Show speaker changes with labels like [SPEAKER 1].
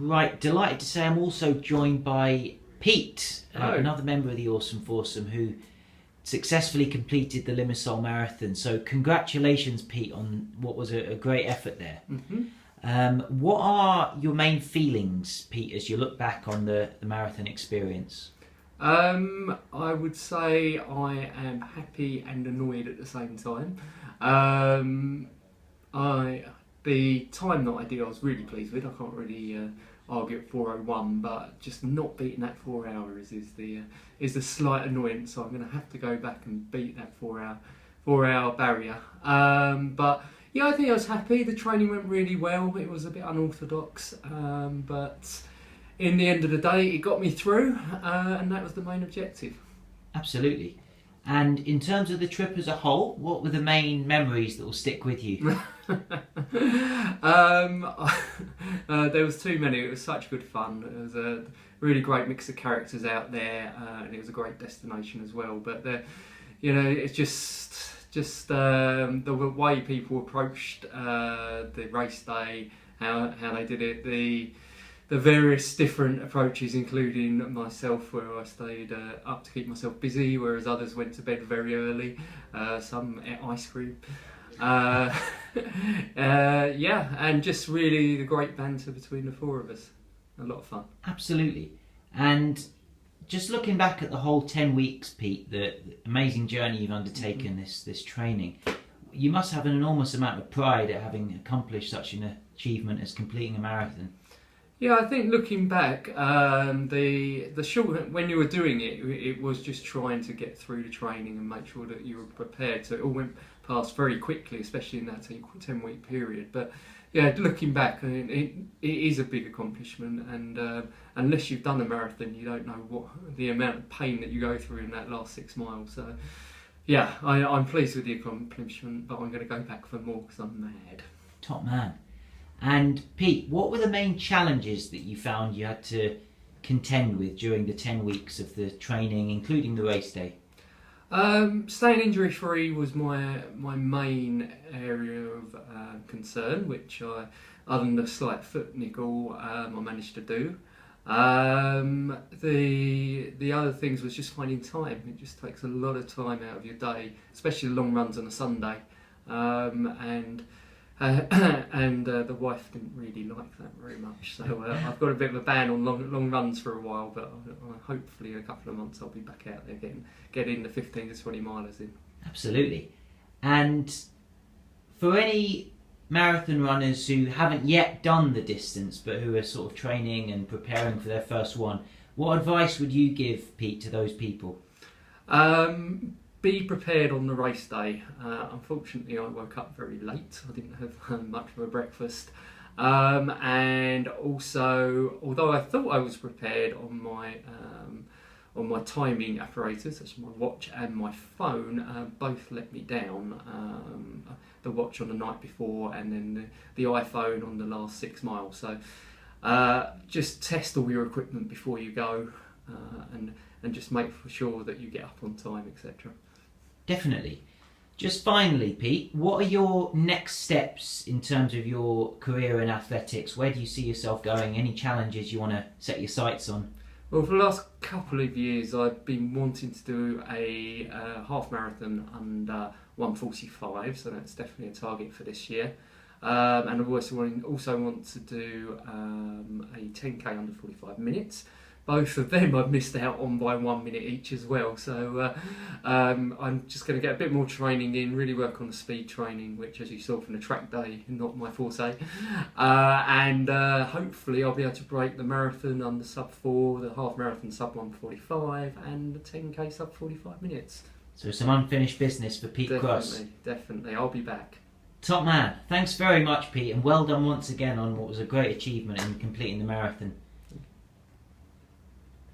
[SPEAKER 1] Right, delighted to say I'm also joined by Pete, another member of the Awesome Foursome who successfully completed the Limassol Marathon. So congratulations, Pete, on what was a great effort there. What are your main feelings, Pete, as you look back on the marathon experience?
[SPEAKER 2] I would say I am happy and annoyed at the same time. The time that I did, I was really pleased with. I can't really argue at 4:01, but just not beating that 4 hours is the slight annoyance. So I'm going to have to go back and beat that 4 hour barrier. But yeah, I think I was happy. The training went really well. It was a bit unorthodox, but in the end of the day, it got me through, and that was the main objective.
[SPEAKER 1] Absolutely. And in terms of the trip as a whole, what were the main memories that will stick with you?
[SPEAKER 2] There was too many. It was such good fun. It was a really great mix of characters out there, and it was a great destination as well. But it's just the way people approached the race day, how they did it, the various different approaches, including myself, where I stayed up to keep myself busy, whereas others went to bed very early. Some ate ice cream. And just really the great banter between the four of us. A lot of fun.
[SPEAKER 1] Absolutely. And just looking back at the whole 10 weeks, Pete, the amazing journey you've undertaken, this training, you must have an enormous amount of pride at having accomplished such an achievement as completing a marathon.
[SPEAKER 2] Yeah, I think looking back, the short, when you were doing it, it was just trying to get through the training and make sure that you were prepared. So it all went past very quickly, especially in that 10-week period. But yeah, looking back, it is a big accomplishment, and unless you've done a marathon, you don't know what the amount of pain that you go through in that last 6 miles. So yeah, I'm pleased with the accomplishment, but I'm going to go back for more because I'm mad.
[SPEAKER 1] Top man. And Pete, what were the main challenges that you found you had to contend with during the 10 weeks of the training, including the race day?
[SPEAKER 2] Staying injury free was my main area of concern, which other than the slight foot niggle, I managed to do. The other things was just finding time. It just takes a lot of time out of your day, especially the long runs on a Sunday, and the wife didn't really like that very much, so I've got a bit of a ban on long runs for a while, but hopefully in a couple of months I'll be back out there getting the 15 to 20 milers in.
[SPEAKER 1] Absolutely. And for any marathon runners who haven't yet done the distance but who are sort of training and preparing for their first one, what advice would you give, Pete, to those people?
[SPEAKER 2] Be prepared on the race day. Unfortunately, I woke up very late. I didn't have much of a breakfast. And also, although I thought I was prepared on my timing apparatus, such as my watch and my phone, both let me down. The watch on the night before, and then the iPhone on the last 6 miles. So just test all your equipment before you go, and just make sure that you get up on time, etc.
[SPEAKER 1] Definitely. Just finally, Pete, what are your next steps in terms of your career in athletics? Where do you see yourself going? Any challenges you want to set your sights on?
[SPEAKER 2] Well, for the last couple of years, I've been wanting to do a half marathon under 1:45, so that's definitely a target for this year. And I also want to do a 10k under 45 minutes. Both of them I've missed out on by 1 minute each as well. So I'm just going to get a bit more training in, really work on the speed training, which, as you saw from the track day, not my forte. And hopefully I'll be able to break the marathon under sub 4, the half marathon sub 1:45, and the 10k sub 45 minutes.
[SPEAKER 1] So some unfinished business for Pete Cross.
[SPEAKER 2] Definitely. I'll be back.
[SPEAKER 1] Top man. Thanks very much, Pete, and well done once again on what was a great achievement in completing the marathon.